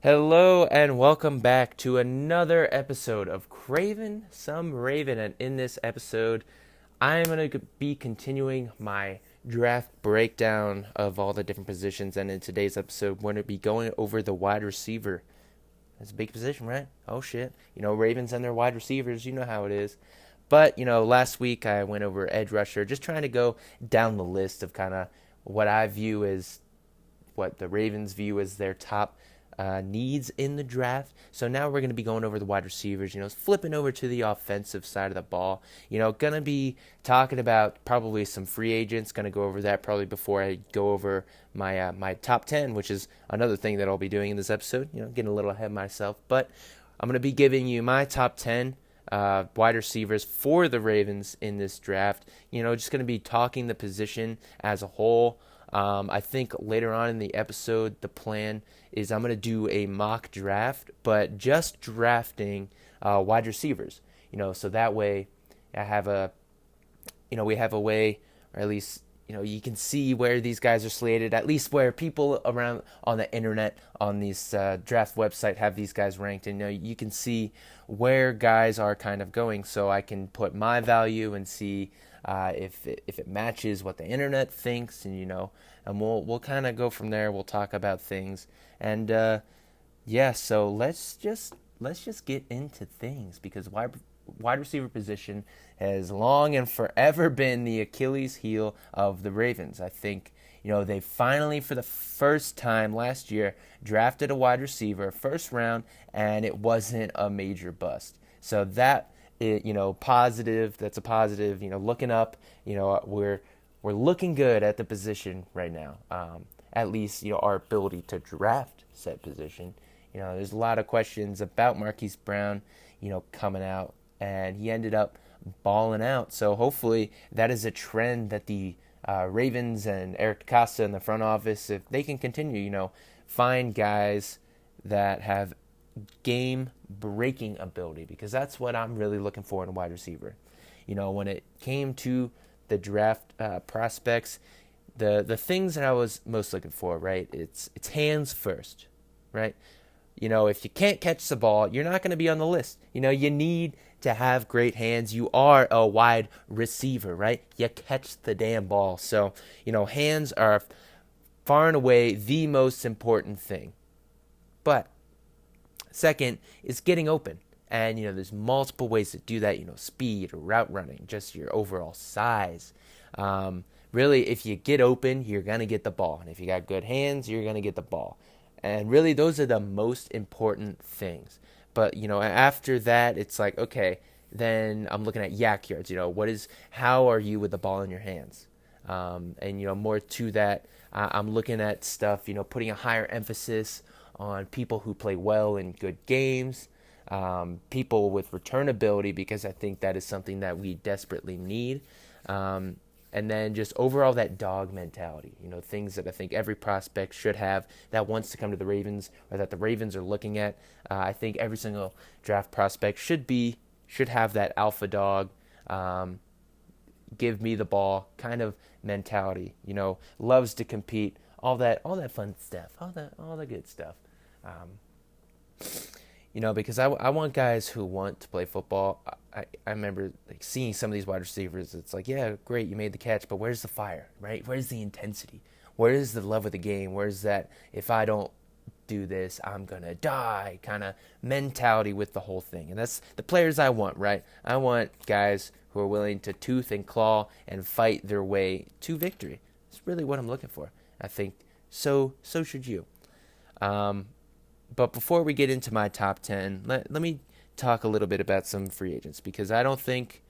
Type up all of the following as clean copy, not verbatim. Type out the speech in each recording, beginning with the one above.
Hello and welcome back to another episode of Craven Some Raven. And in this episode, I'm going to be continuing my draft breakdown of all the different positions. And in today's episode, we're going to be going over the wide receiver. That's a big position, right? Oh, shit. Ravens and their wide receivers, you know how it is. But, last week I went over edge rusher, just trying to go down the list of kind of what I view as what the Ravens view as their top needs in the draft. So now we're going to be going over the wide receivers, flipping over to the offensive side of the ball. Going to be talking about probably some free agents. Going to go over that probably before I go over my top 10, which is another thing that I'll be doing in this episode. Getting a little ahead of myself. But I'm going to be giving you my top 10 wide receivers for the Ravens in this draft. Just going to be talking the position as a whole. I think later on in the episode, the plan is I'm going to do a mock draft, but just drafting wide receivers. So that way I have we have a way, or at least, you can see where these guys are slated, at least where people around on the internet, on these draft website have these guys ranked. And, you can see where guys are kind of going. So I can put my value and see if it matches what the internet thinks, and we'll kind of go from there. We'll talk about things, and so let's just get into things, because wide receiver position has long and forever been the Achilles heel of the Ravens. I think they finally, for the first time last year, drafted a wide receiver first round, and it wasn't a major bust. So that, positive. That's a positive. Looking up. We're looking good at the position right now. At least our ability to draft said position. There's a lot of questions about Marquise Brown. Coming out, and he ended up balling out. So hopefully that is a trend that the Ravens and Eric Costa in the front office, if they can continue, find guys that have game-breaking ability, because that's what I'm really looking for in a wide receiver. When it came to the draft prospects, the things that I was most looking for, right? It's hands first, right? If you can't catch the ball, you're not going to be on the list. You need to have great hands. You are a wide receiver, right? You catch the damn ball. So, hands are far and away the most important thing. But second is getting open. And, there's multiple ways to do that, speed, route running, just your overall size. Really, if you get open, you're going to get the ball. And if you got good hands, you're going to get the ball. And really, those are the most important things. But, after that, it's like, okay, then I'm looking at yak yards. How are you with the ball in your hands? And, more to that, I'm looking at stuff, putting a higher emphasis on people who play well in good games, people with return ability, because I think that is something that we desperately need. And then just overall that dog mentality, things that I think every prospect should have that wants to come to the Ravens, or that the Ravens are looking at. I think every single draft prospect should have that alpha dog, give me the ball kind of mentality. Loves to compete, all that fun stuff, all the good stuff. Because I want guys who want to play football. I remember seeing some of these wide receivers. It's like, yeah, great, you made the catch, but where's the fire, right? Where's the intensity? Where is the love of the game? Where's that, if I don't do this, I'm going to die kind of mentality with the whole thing? And that's the players I want, right? I want guys who are willing to tooth and claw and fight their way to victory. It's really what I'm looking for. I think so should you. But before we get into my top 10, let me talk a little bit about some free agents, because I don't think,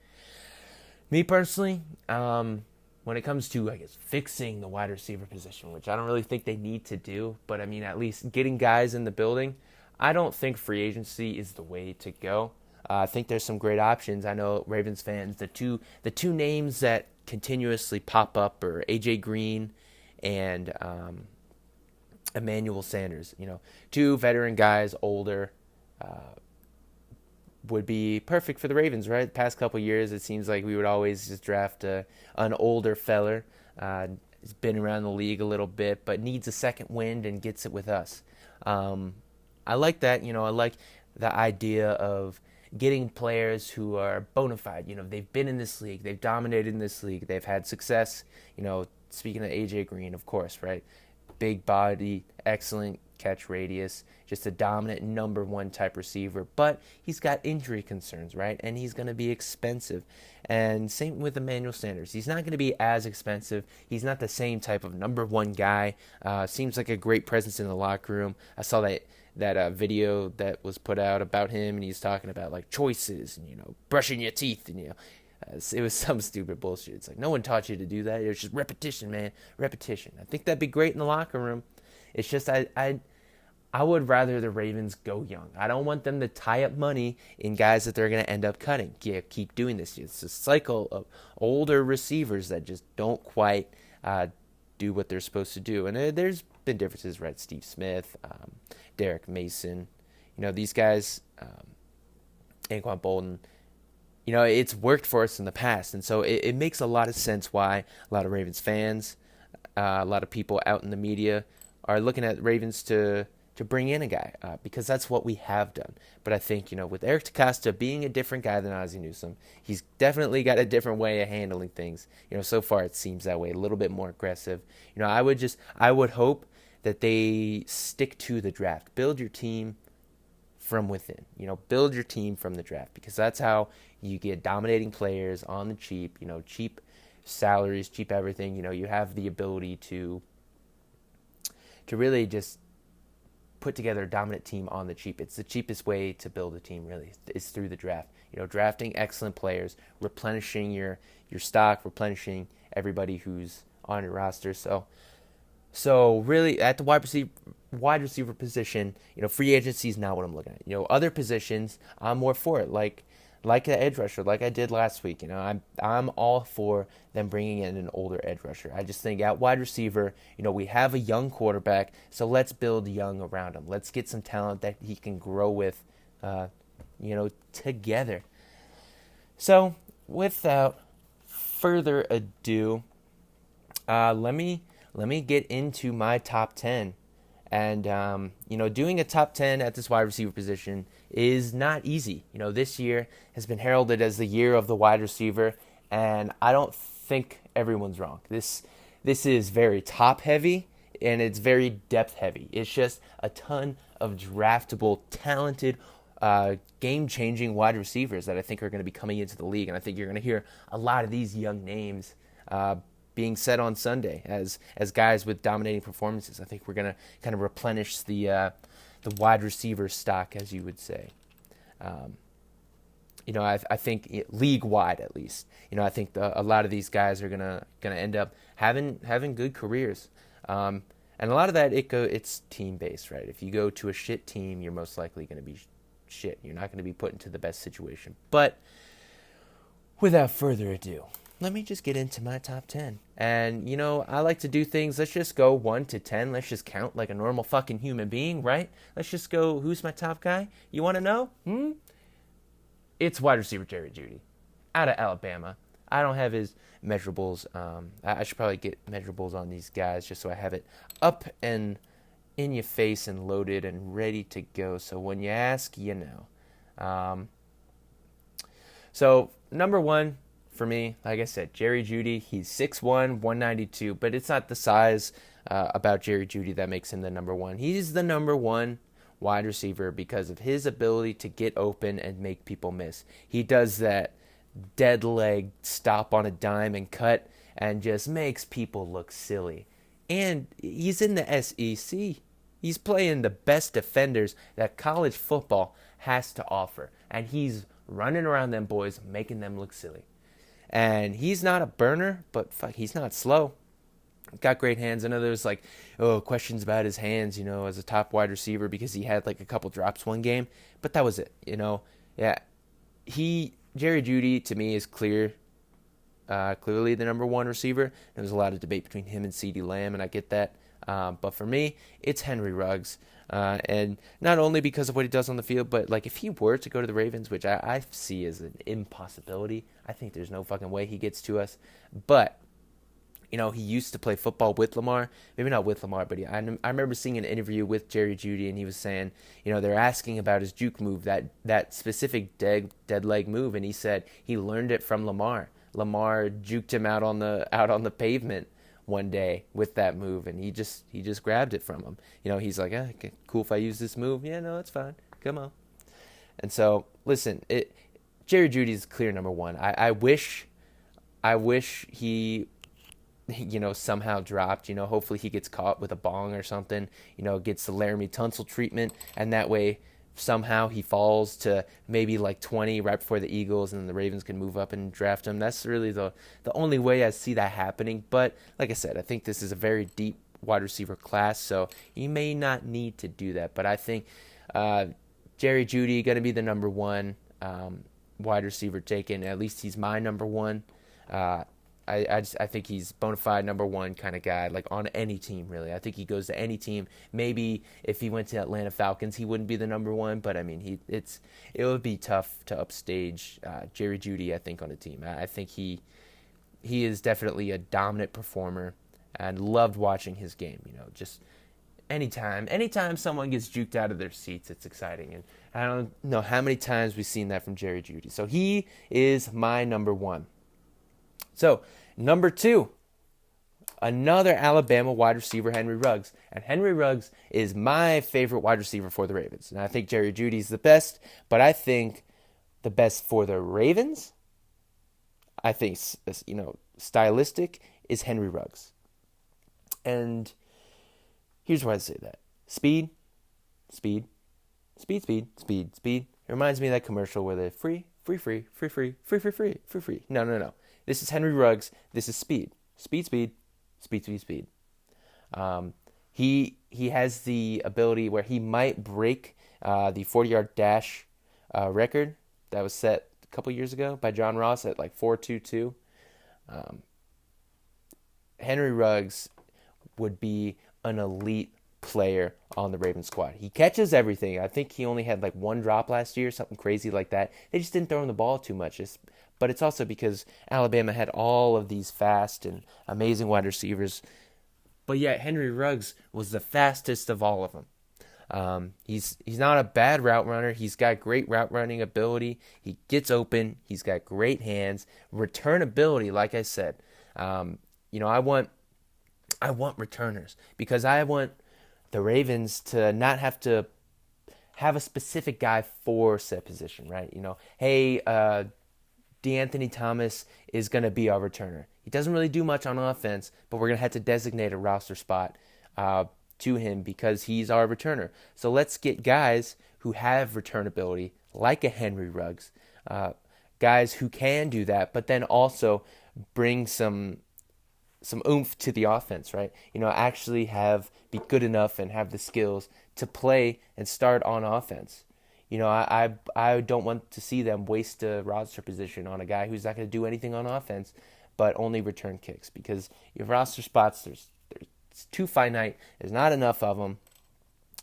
me personally, when it comes to, I guess, fixing the wide receiver position, which I don't really think they need to do, but I mean, at least getting guys in the building, I don't think free agency is the way to go. I think there's some great options. I know Ravens fans, the two names that continuously pop up are AJ Green and Emmanuel Sanders. Two veteran guys, older, would be perfect for the Ravens, right? The past couple of years, it seems like we would always just draft an older feller. He's been around the league a little bit, but needs a second wind and gets it with us. I like that. I like the idea of getting players who are bona fide. They've been in this league, they've dominated in this league, they've had success. Speaking of AJ Green, of course, right? Big body, excellent catch radius, just a dominant number one type receiver. But he's got injury concerns, right? And he's going to be expensive. And same with Emmanuel Sanders. He's not going to be as expensive. He's not the same type of number one guy. Seems like a great presence in the locker room. I saw that video that was put out about him, and he's talking about like choices and brushing your teeth, and it was some stupid bullshit. It's like no one taught you to do that. It was just repetition, man, repetition. I think that'd be great in the locker room. It's just I would rather the Ravens go young. I don't want them to tie up money in guys that they're going to end up cutting. Yeah, keep doing this. It's a cycle of older receivers that just don't quite do what they're supposed to do. And there's been differences, right? Steve Smith, Derek Mason, these guys, Anquan Bolden. It's worked for us in the past. And so it makes a lot of sense why a lot of Ravens fans, a lot of people out in the media are looking at Ravens to bring in a guy because that's what we have done. But I think, with Eric DeCosta being a different guy than Ozzie Newsome, he's definitely got a different way of handling things. So far it seems that way, a little bit more aggressive. I would hope that they stick to the draft. Build your team from within. Build your team from the draft because that's how you get dominating players on the cheap, cheap salaries, cheap everything. You have the ability to really just put together a dominant team on the cheap. It's the cheapest way to build a team, really, is through the draft. Drafting excellent players, replenishing your stock, replenishing everybody who's on your roster. So really, at the wide receiver position, free agency is not what I'm looking at. Other positions, I'm more for it, like the edge rusher, like I did last week. I'm all for them bringing in an older edge rusher. I just think at wide receiver, we have a young quarterback, so let's build young around him. Let's get some talent that he can grow with, together. So without further ado, let me get into my top 10. And, doing a top 10 at this wide receiver position is not easy. This year has been heralded as the year of the wide receiver, and I don't think everyone's wrong. This is very top heavy, and it's very depth heavy. It's just a ton of draftable, talented, game-changing wide receivers that I think are going to be coming into the league, and I think you're going to hear a lot of these young names being said on Sunday as guys with dominating performances. I think we're going to kind of replenish the wide receiver stock, as you would say. I think league-wide at least. I think a lot of these guys are gonna end up having good careers. And a lot of that it's team-based, right? If you go to a shit team, you're most likely going to be shit. You're not going to be put into the best situation. But without further ado, let me just get into my top 10. And, I like to do things, let's just go 1 to 10. Let's just count like a normal fucking human being, right? Let's just go, who's my top guy? You want to know? It's wide receiver Jerry Jeudy out of Alabama. I don't have his measurables. I should probably get measurables on these guys just so I have it up and in your face and loaded and ready to go. So when you ask, you know. So number one, for me, like I said, Jerry Jeudy, he's 6'1", 192, but it's not the size about Jerry Jeudy that makes him the number one. He's the number one wide receiver because of his ability to get open and make people miss. He does that dead leg stop on a dime and cut and just makes people look silly. And he's in the SEC. He's playing the best defenders that college football has to offer. And he's running around them boys, making them look silly. And he's not a burner, but fuck, he's not slow. Got great hands. I know there's questions about his hands, as a top wide receiver because he had a couple drops one game, but that was it, Yeah, Jerry Jeudy to me is clearly the number one receiver. There was a lot of debate between him and CeeDee Lamb, and I get that. But for me, it's Henry Ruggs. And not only because of what he does on the field, but if he were to go to the Ravens, which I see as an impossibility, I think there's no fucking way he gets to us. But he used to play football with Lamar. Maybe not with Lamar, but I remember seeing an interview with Jerry Jeudy, and he was saying, they're asking about his juke move, that specific dead leg move, and he said he learned it from Lamar. Lamar juked him out on the pavement one day with that move, and he just grabbed it from him. He's like, okay, cool if I use this move. Yeah, no, it's fine. Come on. And so, listen, Jerry Jeudy is clear number one. I wish he somehow dropped. Hopefully he gets caught with a bong or something. Gets the Laramie Tunsil treatment, and that way somehow he falls to maybe like 20 right before the Eagles, and the Ravens can move up and draft him. That's really the only way I see that happening. But like I said, I think this is a very deep wide receiver class, so you may not need to do that. But I think Jerry Jeudy going to be the number one wide receiver taken. At least he's my number one. I think he's bona fide number one kind of guy, like on any team, really. I think he goes to any team. Maybe if he went to Atlanta Falcons, he wouldn't be the number one, but I mean, it would be tough to upstage Jerry Jeudy, I think, on a team. I think he is definitely a dominant performer, and loved watching his game. Just anytime someone gets juked out of their seats, it's exciting. And I don't know how many times we've seen that from Jerry Jeudy. So he is my number one. So, number two, another Alabama wide receiver, Henry Ruggs. And Henry Ruggs is my favorite wide receiver for the Ravens. And I think Jerry Jeudy is the best, but I think the best for the Ravens, I think, stylistic, is Henry Ruggs. And here's why I say that. Speed. It reminds me of that commercial where they're free. No. This is Henry Ruggs. This is speed. Speed. He has the ability where he might break the 40-yard dash record that was set a couple years ago by John Ross at like 4.22. Henry Ruggs would be an elite player on the Ravens squad. He catches everything. I think he only had like one drop last year, something crazy like that. They just didn't throw him the ball too much. But it's also because Alabama had all of these fast and amazing wide receivers. But yet Henry Ruggs was the fastest of all of them. He's not a bad route runner. He's got great route running ability. He gets open. He's got great hands. Return ability, like I said. I want returners because I want the Ravens to not have to have a specific guy for said position, right? Hey, DeAnthony Thomas is going to be our returner. He doesn't really do much on offense, but we're going to have to designate a roster spot to him because he's our returner. So let's get guys who have return ability, like a Henry Ruggs, guys who can do that, but then also bring some oomph to the offense, right? Actually be good enough and have the skills to play and start on offense. I don't want to see them waste a roster position on a guy who's not going to do anything on offense, but only return kicks, because your roster spots, it's too finite. There's not enough of them,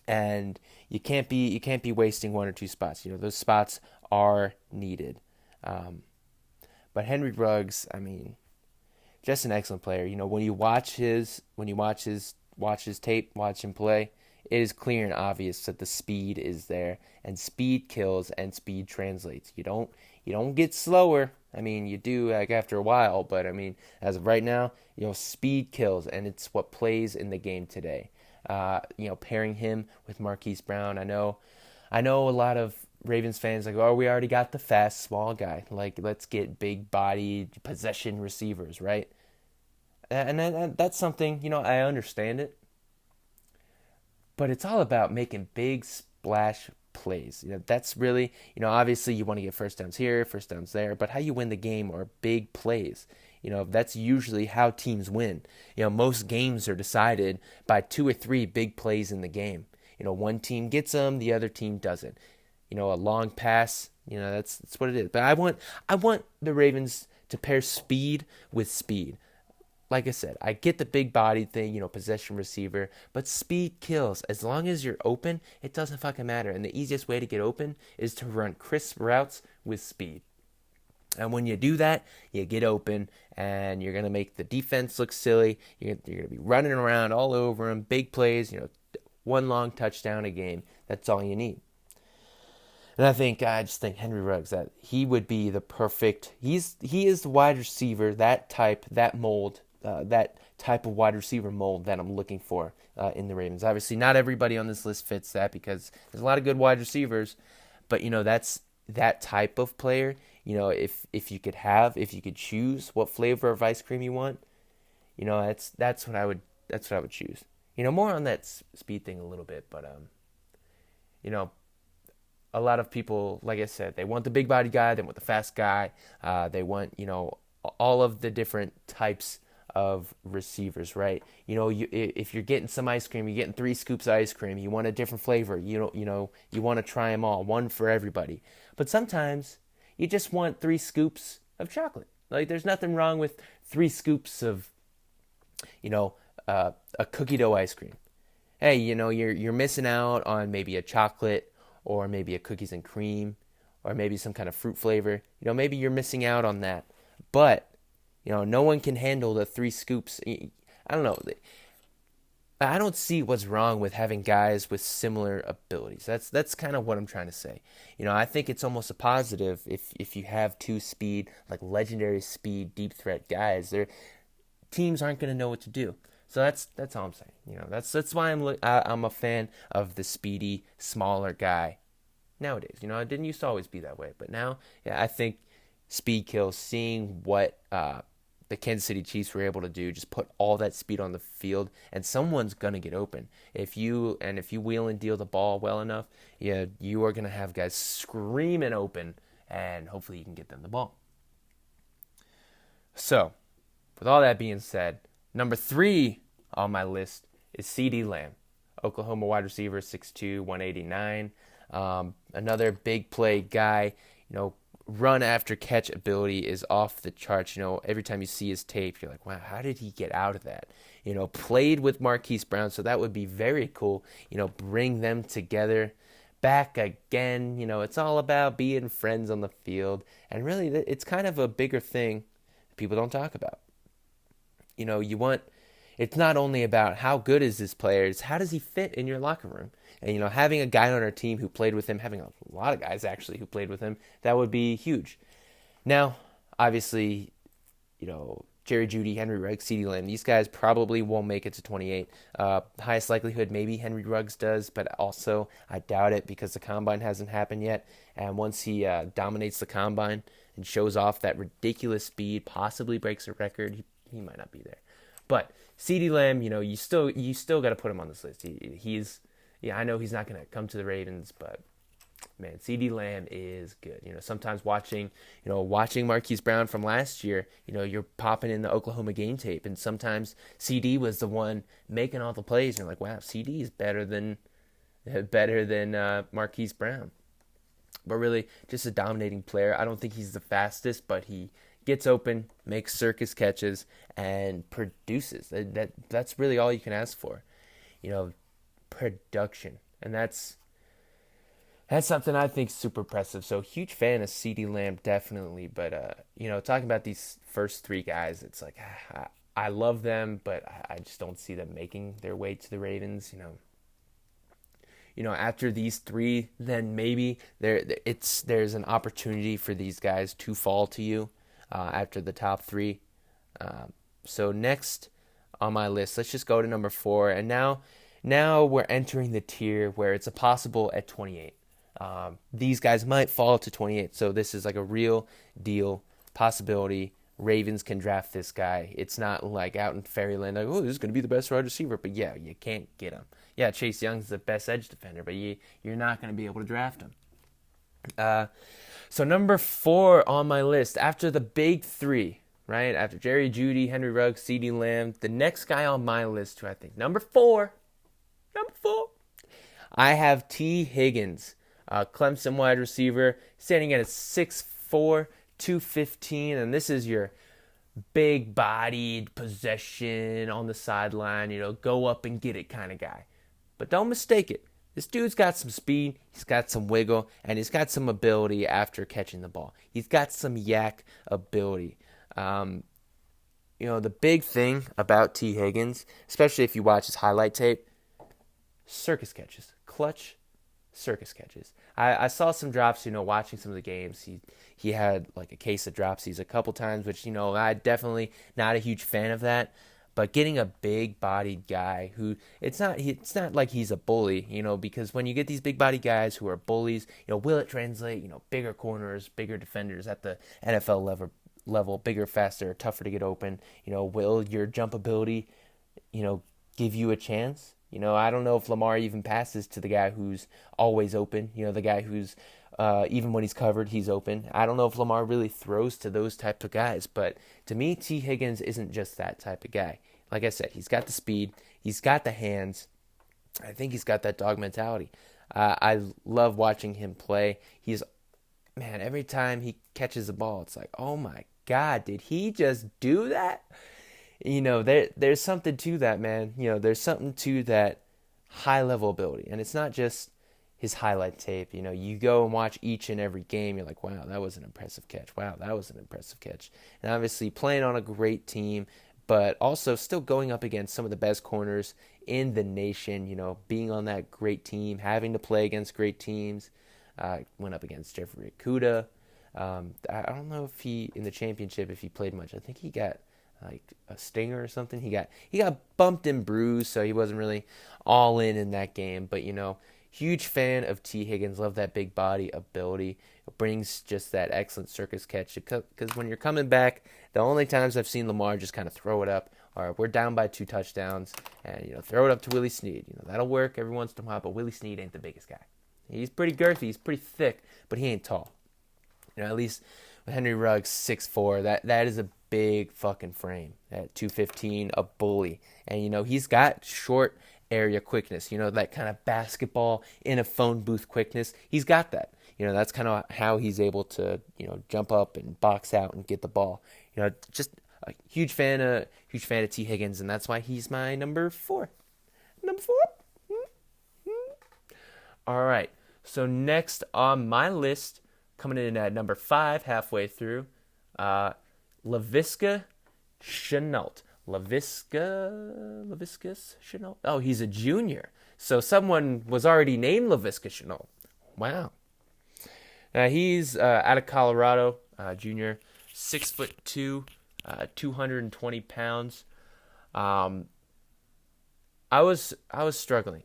and you can't be wasting one or two spots. Those spots are needed. But Henry Ruggs, I mean, just an excellent player. When you watch his tape, watch him play, it is clear and obvious that the speed is there, and speed kills and speed translates. You don't get slower. I mean, you do like after a while, but I mean, as of right now, speed kills, and it's what plays in the game today. Pairing him with Marquise Brown, I know a lot of Ravens fans like, oh, we already got the fast small guy. Like, let's get big bodied possession receivers, right? And that's something, I understand it. But it's all about making big splash plays. That's really, obviously you want to get first downs here, first downs there, but how you win the game are big plays. That's usually how teams win. Most games are decided by 2 or 3 big plays in the game. One team gets them, the other team doesn't. A long pass, that's what it is. But I want the Ravens to pair speed with speed. Like I said, I get the big body thing, possession receiver, but speed kills. As long as you're open, it doesn't fucking matter. And the easiest way to get open is to run crisp routes with speed. And when you do that, you get open, and you're going to make the defense look silly. You're going to be running around all over them, big plays, one long touchdown a game. That's all you need. And I just think Henry Ruggs, that he would be the perfect. He is the wide receiver, that type, that mold, that type of wide receiver mold that I'm looking for in the Ravens. Obviously, not everybody on this list fits that, because there's a lot of good wide receivers, but that's that type of player. If you could choose what flavor of ice cream you want, that's what I would choose. More on that speed thing a little bit, but a lot of people, like I said, they want the big body guy, they want the fast guy, they want all of the different types of receivers, right? If you're getting some ice cream, you're getting 3 scoops of ice cream. You want a different flavor. You want to try them all, one for everybody. But sometimes you just want 3 scoops of chocolate. Like, there's nothing wrong with 3 scoops of, a cookie dough ice cream. Hey, you're missing out on maybe a chocolate, or maybe a cookies and cream, or maybe some kind of fruit flavor. Maybe you're missing out on that. But no one can handle the 3 scoops. I don't know. I don't see what's wrong with having guys with similar abilities. That's kind of what I'm trying to say. I think it's almost a positive if you have 2 speed, like legendary speed, deep threat guys. Their teams aren't going to know what to do. So that's all I'm saying. That's why I'm a fan of the speedy, smaller guy nowadays. It didn't used to always be that way, but now, yeah, I think speed kills. Seeing what the Kansas City Chiefs were able to do, just put all that speed on the field, and someone's gonna get open. If you wheel and deal the ball well enough, you are gonna have guys screaming open, and hopefully you can get them the ball. So, with all that being said, number 3 on my list is CeeDee Lamb, Oklahoma wide receiver, 6'2", 189. Another big play guy. Run after catch ability is off the charts. Every time you see his tape, you're like, wow, how did he get out of that? Played with Marquise Brown, so that would be very cool. Bring them together back again. It's all about being friends on the field, and really, it's kind of a bigger thing people don't talk about. It's not only about how good is this player, it's how does he fit in your locker room. And, having a guy on our team who played with him, having a lot of guys actually who played with him, that would be huge. Now, obviously, Jerry Jeudy, Henry Ruggs, CeeDee Lamb, these guys probably won't make it to 28. Highest likelihood, maybe Henry Ruggs does, but also I doubt it, because the combine hasn't happened yet. And once he dominates the combine and shows off that ridiculous speed, possibly breaks a record, he might not be there. But CeeDee Lamb, you still got to put him on this list. I know he's not going to come to the Ravens, but man, CeeDee Lamb is good. Sometimes watching Marquise Brown from last year, you're popping in the Oklahoma game tape, and sometimes CD was the one making all the plays, and you're like, wow, CD is better than Marquise Brown. But really, just a dominating player. I don't think he's the fastest, but he gets open, makes circus catches, and produces. That's really all you can ask for. Production. And that's something I think is super impressive. So, huge fan of CeeDee Lamb, definitely. But, talking about these first 3 guys, it's like, I love them, but I just don't see them making their way to the Ravens. After these 3, then maybe there's an opportunity for these guys to fall to you after the top 3. So next on my list, let's just go to number 4. And now we're entering the tier where it's a possible at 28. These guys might fall to 28, so this is like a real deal possibility. Ravens can draft this guy. It's not like out in fairyland, like, oh, this is going to be the best wide receiver. But yeah, you can't get him. Yeah, Chase Young's the best edge defender, but you're not going to be able to draft him. So number 4 on my list, after the big 3, right? After Jerry Jeudy, Henry Ruggs, CeeDee Lamb, the next guy on my list who I think, number 4, I have T. Higgins, Clemson wide receiver, standing at a 6'4", 215, and this is your big-bodied possession on the sideline, go up and get it kind of guy. But don't mistake it. This dude's got some speed, he's got some wiggle, and he's got some ability after catching the ball. He's got some yak ability. Um, the big thing about T. Higgins, especially if you watch his highlight tape, circus catches, clutch circus catches. I saw some drops, watching some of the games. He had like a case of dropsies a couple times, which, I definitely not a huge fan of that. But getting a big bodied guy who it's not like he's a bully, because when you get these big bodied guys who are bullies, will it translate, bigger corners, bigger defenders at the NFL level, bigger, faster, tougher to get open, will your jump ability, give you a chance? I don't know if Lamar even passes to the guy who's always open, the guy who's even when he's covered, he's open. I don't know if Lamar really throws to those type of guys, but to me, T. Higgins isn't just that type of guy. Like I said, he's got the speed, he's got the hands. I think he's got that dog mentality. I love watching him play. Man, every time he catches the ball, it's like, oh my God, did he just do that? There's something to that, man. There's something to that high level ability. And it's not just his highlight tape. You go and watch each and every game, you're like, wow, that was an impressive catch. Wow, that was an impressive catch. And obviously playing on a great team, but also still going up against some of the best corners in the nation, being on that great team, having to play against great teams. Went up against Jeffrey Okudah. I don't know if in the championship, if he played much. I think he got like a stinger or something. He got bumped and bruised, so he wasn't really all in that game. But huge fan of T. Higgins. Love that big body ability. It brings just that excellent circus catch. Because when you're coming back, the only times I've seen Lamar just kind of throw it up are we're down by 2 touchdowns, and throw it up to Willie Snead. That'll work every once in a while, but Willie Snead ain't the biggest guy. He's pretty girthy, he's pretty thick, but he ain't tall. At least with Henry Ruggs, 6'4", that is a big fucking frame. At 215, a bully. And, he's got short area quickness, that kind of basketball in a phone booth quickness. He's got that. That's kind of how he's able to, jump up and box out and get the ball. Just a huge fan of T. Higgins, and that's why he's my number 4. Number 4. All right. So next on my list, coming in at number 5, halfway through, Laviska Shenault. Laviscus Shenault? Oh, he's a junior. So someone was already named Laviska Shenault. Wow. He's out of Colorado, junior, 6'2", 220 pounds. I was struggling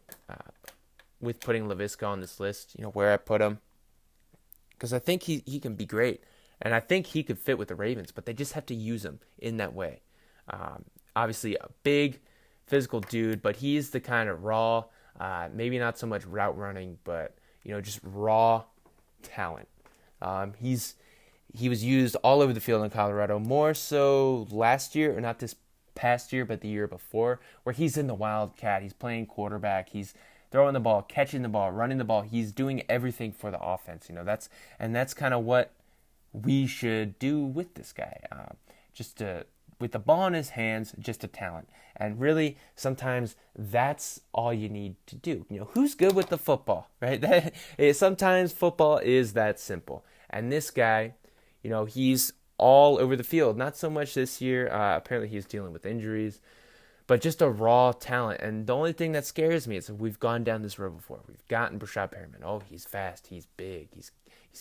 with putting Laviska on this list, where I put him. Because I think he can be great. And I think he could fit with the Ravens, but they just have to use him in that way. Obviously, a big physical dude, but he's the kind of raw, maybe not so much route running, but, just raw talent. He was used all over the field in Colorado, more so last year, or not this past year, but the year before, where he's in the Wildcat. He's playing quarterback. He's throwing the ball, catching the ball, running the ball. He's doing everything for the offense. That's kind of what we should do with this guy. With the ball in his hands, just a talent. And really, sometimes that's all you need to do. Who's good with the football, right? Sometimes football is that simple. And this guy, he's all over the field. Not so much this year. Apparently, he's dealing with injuries. But just a raw talent. And the only thing that scares me is we've gone down this road before. We've gotten Brashad Perriman. Oh, he's fast. He's big. He's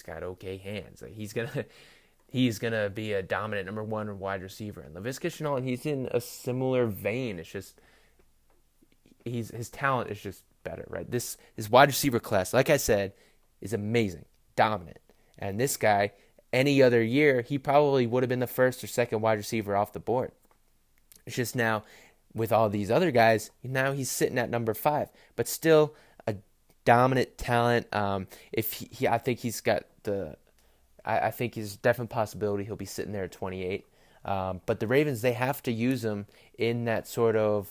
got okay hands. He's gonna be a dominant number 1 wide receiver. And Laviska Shenault, he's in a similar vein. It's just his talent is just better, right? This wide receiver class, like I said, is amazing, dominant. And this guy, any other year, he probably would have been the first or second wide receiver off the board. It's just now, with all these other guys, now he's sitting at number 5, but still a dominant talent. I think he's got I think he's a definite possibility he'll be sitting there at 28. But the Ravens, they have to use him in that sort of,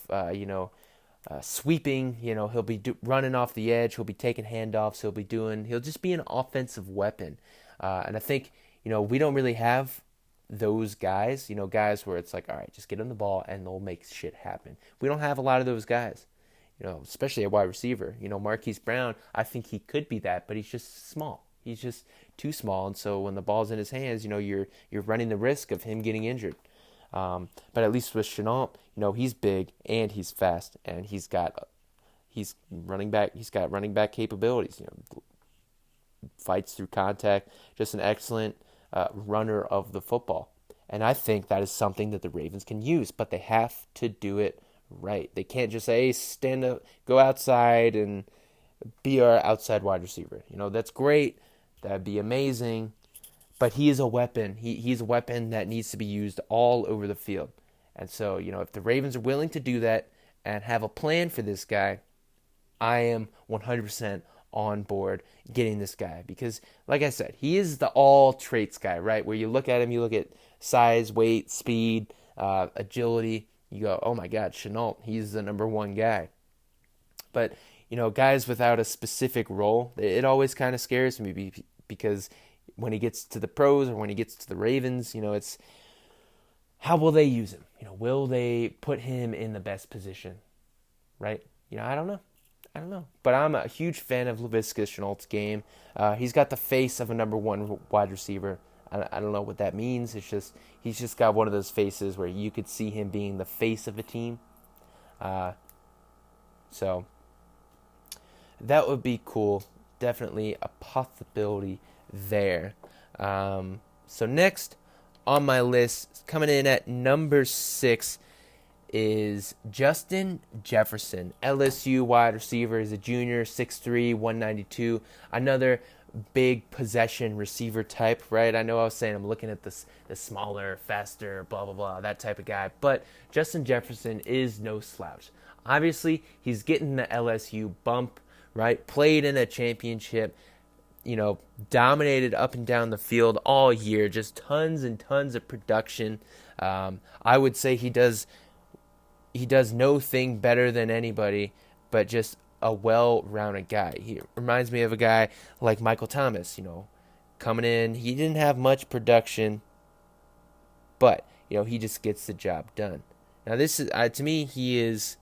sweeping. He'll be running off the edge. He'll be taking handoffs. He'll just be an offensive weapon. And I think, we don't really have those guys, guys where it's like, all right, just get them the ball and they'll make shit happen. We don't have a lot of those guys. especially a wide receiver. Marquise Brown, I think he could be that, but he's just small. He's just too small, and so when the ball's in his hands, you're running the risk of him getting injured. But at least with Shenault, he's big and he's fast, and he's got running back capabilities. Fights through contact, just an excellent runner of the football. And I think that is something that the Ravens can use, but they have to do it right. They can't just say, hey, stand up, go outside and be our outside wide receiver. That's great. That'd be amazing. But he is a weapon. He's a weapon that needs to be used all over the field. And so, if the Ravens are willing to do that and have a plan for this guy, I am 100% on board getting this guy. Because, like I said, he is the all traits guy, right? Where you look at him, you look at size, weight, speed, agility. You go, oh my God, Shenault, he's the number one guy. But, guys without a specific role, it always kind of scares me because when he gets to the pros or when he gets to the Ravens, it's how will they use him? Will they put him in the best position, right? I don't know. But I'm a huge fan of Laviska Shenault's game. He's got the face of a number one wide receiver. I don't know what that means. It's just he's just got one of those faces where you could see him being the face of a team. So that would be cool. Definitely a possibility there. So next on my list, coming in at number 6, is Justin Jefferson, LSU wide receiver. Is a junior, 6'3", 192. Another big possession receiver type, right? I know I was saying I'm looking at the smaller, faster, blah, blah, blah, that type of guy. But Justin Jefferson is no slouch. Obviously, he's getting the LSU bump, right? Played in a championship, dominated up and down the field all year. Just tons and tons of production. I would say he does no thing better than anybody, but just a well-rounded guy. He reminds me of a guy like Michael Thomas, coming in. He didn't have much production, but, he just gets the job done. Now, this is, to me, he's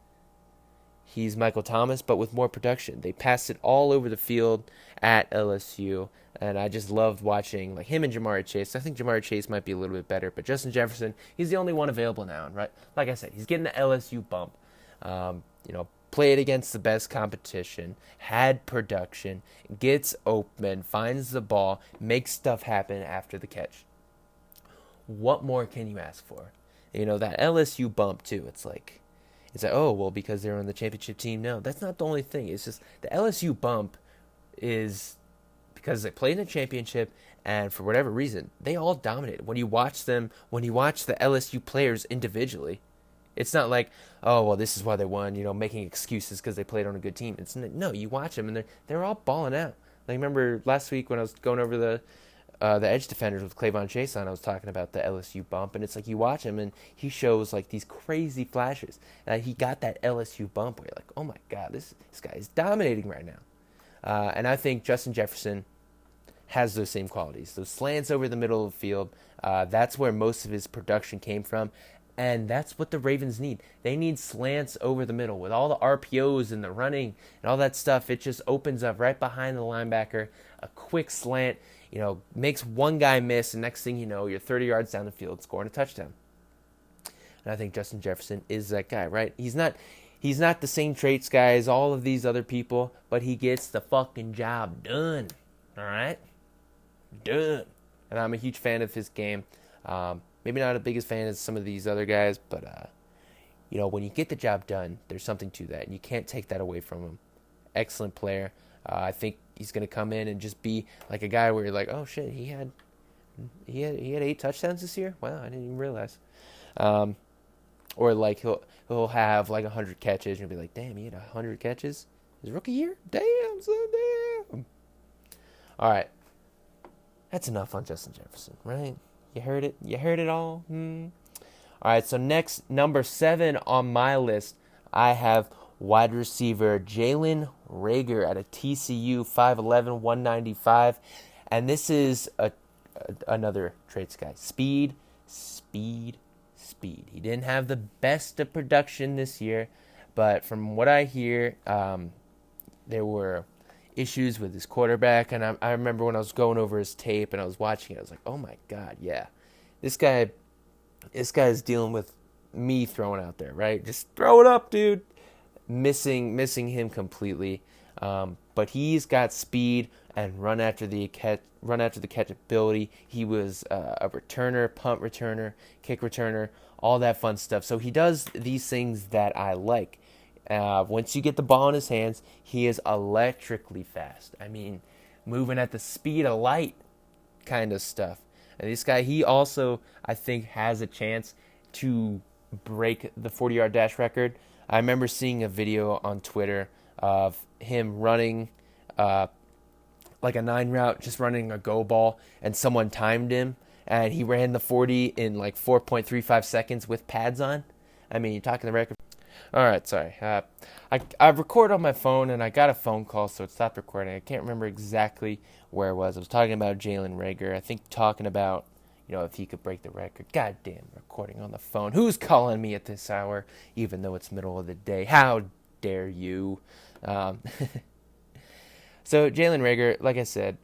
Michael Thomas, but with more production. They passed it all over the field at LSU, and I just loved watching him and Jamar Chase. I think Jamar Chase might be a little bit better, but Justin Jefferson, he's the only one available now, right? Like I said, he's getting the LSU bump. Played against the best competition, had production, gets open, finds the ball, makes stuff happen after the catch. What more can you ask for? That LSU bump too. It's like, oh, well, because they're on the championship team. No, that's not the only thing. It's just the LSU bump is because they played in a championship, and for whatever reason, they all dominated. When you watch the LSU players individually, it's not like, oh, well, this is why they won, making excuses because they played on a good team. No, you watch them, and they're all balling out. Remember last week when I was going over the edge defenders with Clavon Chason, I was talking about the LSU bump, and it's like you watch him, and he shows these crazy flashes. He got that LSU bump where you're like, oh my God, this guy is dominating right now. And I think Justin Jefferson has those same qualities. Those slants over the middle of the field, that's where most of his production came from. And that's what the Ravens need. They need slants over the middle. With all the RPOs and the running and all that stuff, it just opens up right behind the linebacker. A quick slant, makes one guy miss, and next thing you know, you're 30 yards down the field scoring a touchdown. And I think Justin Jefferson is that guy, right? He's not the same traits guy as all of these other people, but he gets the fucking job done. All right? Done. And I'm a huge fan of his game. Maybe not the biggest fan as some of these other guys, but, when you get the job done, there's something to that, and you can't take that away from him. Excellent player. I think he's going to come in and just be like a guy where you're like, oh, shit, he had 8 touchdowns this year? Wow, I didn't even realize. Or he'll have 100 catches, and you'll be like, damn, he had 100 catches his rookie year? Damn, son, damn. All right. That's enough on Justin Jefferson, right? You heard it? You heard it all? All right, so next, number 7 on my list, I have wide receiver Jalen Reagor out of TCU, 5'11", 195. And this is another traits guy. Speed. He didn't have the best of production this year, But from what I hear, there were issues with his quarterback, and I remember when I was going over his tape and I was watching it, I was like, oh my god, yeah, this guy is dealing with me throwing out there, right? Just throw it up, dude. Missing him completely. But he's got speed and run after the catch ability. He was a returner, punt returner, kick returner, all that fun stuff. So he does these things that I like. Once you get the ball in his hands, he is electrically fast. I mean, moving at the speed of light kind of stuff. And this guy, he also, I think, has a chance to break the 40-yard dash record. I remember seeing a video on Twitter of him running like a 9 route, just running a go ball, and someone timed him, and he ran the 40 in like 4.35 seconds with pads on. I mean, you're talking the record. All right, sorry. I record on my phone, and I got a phone call, so it stopped recording. I can't remember exactly where it was. I was talking about Jalen Reagor. I think talking about, if he could break the record. Goddamn, recording on the phone. Who's calling me at this hour, even though it's middle of the day? How dare you? So Jalen Reagor, like I said,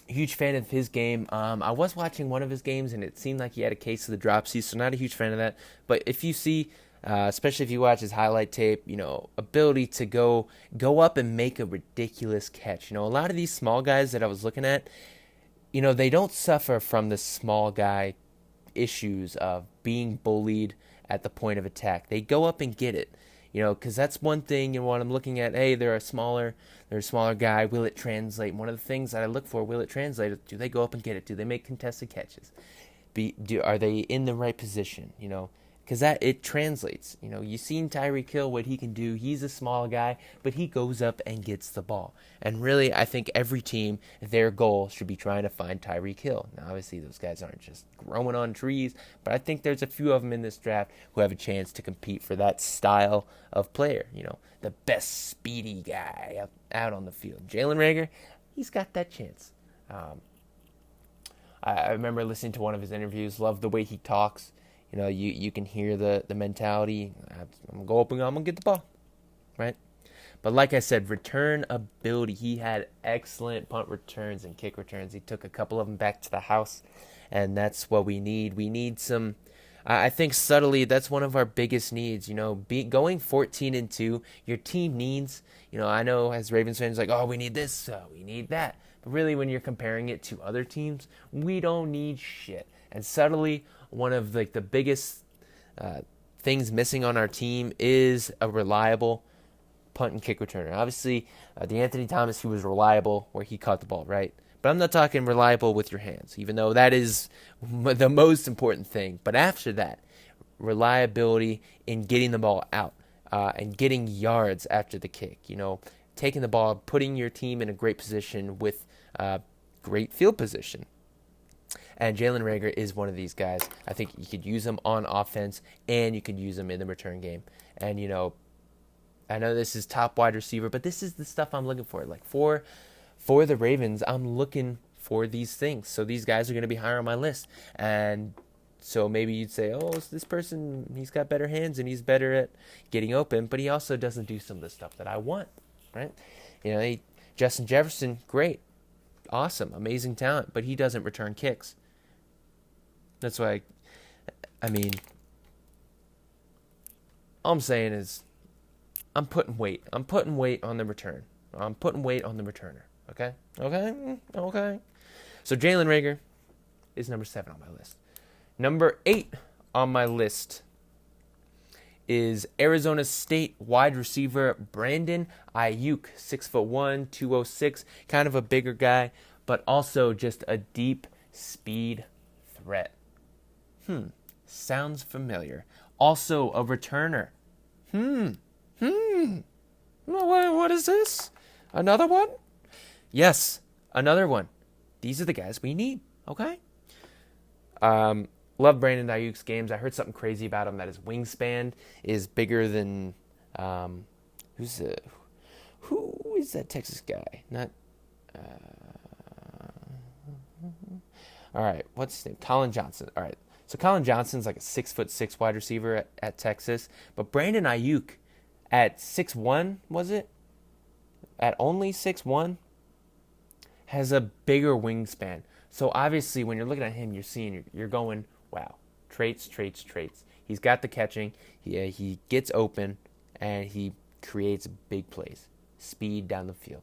huge fan of his game. I was watching one of his games, and it seemed like he had a case of the dropsy, so not a huge fan of that. But if you see, especially if you watch his highlight tape, ability to go up and make a ridiculous catch. A lot of these small guys that I was looking at, they don't suffer from the small guy issues of being bullied at the point of attack. They go up and get it, because that's one thing. When I'm looking at, hey, they're a smaller guy. Will it translate? One of the things that I look for, will it translate? Do they go up and get it? Do they make contested catches? Are they in the right position? Because it translates. You've seen Tyreek Hill, what he can do. He's a small guy, but he goes up and gets the ball. And really, I think every team, their goal should be trying to find Tyreek Hill. Now, obviously, those guys aren't just growing on trees, but I think there's a few of them in this draft who have a chance to compete for that style of player. The best speedy guy out on the field. Jalen Reagor, he's got that chance. I remember listening to one of his interviews. Love the way he talks. You can hear the mentality. I'm going to go up and I'm going to get the ball, right? But like I said, return ability. He had excellent punt returns and kick returns. He took a couple of them back to the house, and that's what we need. We need some, I think subtly, that's one of our biggest needs. Going 14-2, your team needs, I know as Ravens fans, like, oh, we need this, we need that. But really, when you're comparing it to other teams, we don't need shit. And subtly, one of the biggest things missing on our team is a reliable punt and kick returner. Obviously, DeAnthony Thomas, he was reliable where he caught the ball, right? But I'm not talking reliable with your hands, even though that is the most important thing. But after that, reliability in getting the ball out and getting yards after the kick. Taking the ball, putting your team in a great position with great field position. And Jalen Reagor is one of these guys. I think you could use him on offense, and you could use him in the return game. And, I know this is top wide receiver, but this is the stuff I'm looking for. Like, for the Ravens, I'm looking for these things. So these guys are going to be higher on my list. And so maybe you'd say, oh, this person, he's got better hands, and he's better at getting open, but he also doesn't do some of the stuff that I want, right? Justin Jefferson, great, awesome, amazing talent, but he doesn't return kicks. That's why, all I'm saying is I'm putting weight. I'm putting weight on the return. I'm putting weight on the returner. Okay? So Jalen Reagor is number 7 on my list. Number 8 on my list is Arizona State wide receiver Brandon Aiyuk. 6'1", 206, kind of a bigger guy, but also just a deep speed threat. Sounds familiar. Also a returner. What is this? Another one? Yes, another one. These are the guys we need, okay? Love Brandon Aiyuk's games. I heard something crazy about him, that his wingspan is bigger than, who is that Texas guy? All right, what's his name? Colin Johnson. All right. So Colin Johnson's like a 6'6" wide receiver at Texas, but Brandon Aiyuk, at 6'1", was it? At only 6'1", has a bigger wingspan. So obviously, when you're looking at him, you're going, wow, traits, traits, traits. He's got the catching. He gets open, and he creates big plays, speed down the field,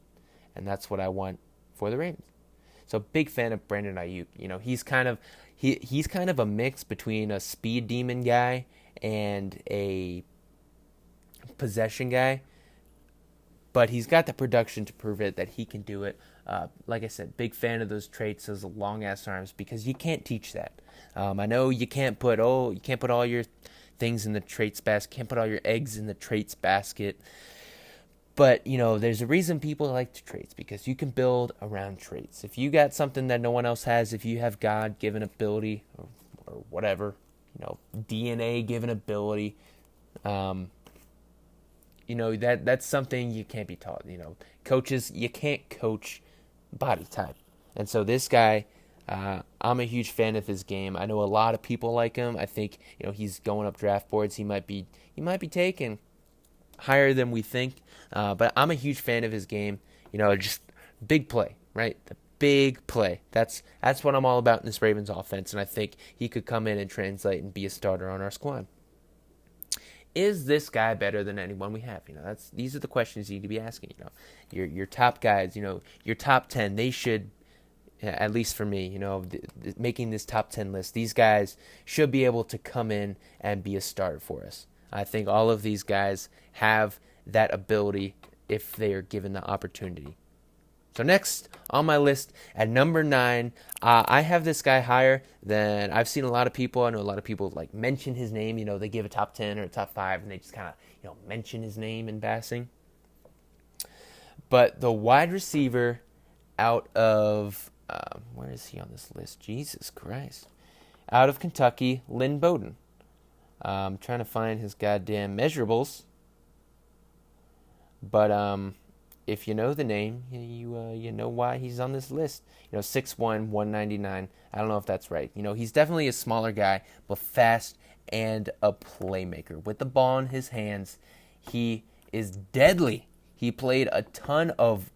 and that's what I want for the Ravens. So big fan of Brandon Ayuk. He's kind of he's kind of a mix between a speed demon guy and a possession guy, but he's got the production to prove it that he can do it. Like I said, big fan of those traits, those long ass arms, because you can't teach that. I know you can't put all your things in the traits basket, can't put all your eggs in the traits basket. But, there's a reason people like traits, because you can build around traits. If you got something that no one else has, if you have God-given ability or whatever, DNA-given ability, that's something you can't be taught. Coaches, you can't coach body type. And so this guy, I'm a huge fan of his game. I know a lot of people like him. I think, he's going up draft boards. He might be taken higher than we think. But I'm a huge fan of his game. Just big play, right? The big play. That's what I'm all about in this Ravens offense, and I think he could come in and translate and be a starter on our squad. Is this guy better than anyone we have? These are the questions you need to be asking. Your top guys, your top 10, they should, at least for me, making this top 10 list, these guys should be able to come in and be a starter for us. I think all of these guys have that ability if they are given the opportunity. So next on my list at number 9, I have this guy higher than I've seen a lot of people. I know a lot of people mention his name. They give a top 10 or a top 5, and they just kind of mention his name in passing. But the wide receiver out of where is he on this list? Jesus Christ! Out of Kentucky, Lynn Bowden. I'm trying to find his goddamn measurables. But if you know the name, you know why he's on this list. 6'1", 199. I don't know if that's right. He's definitely a smaller guy, but fast and a playmaker. With the ball in his hands, he is deadly. He played a ton of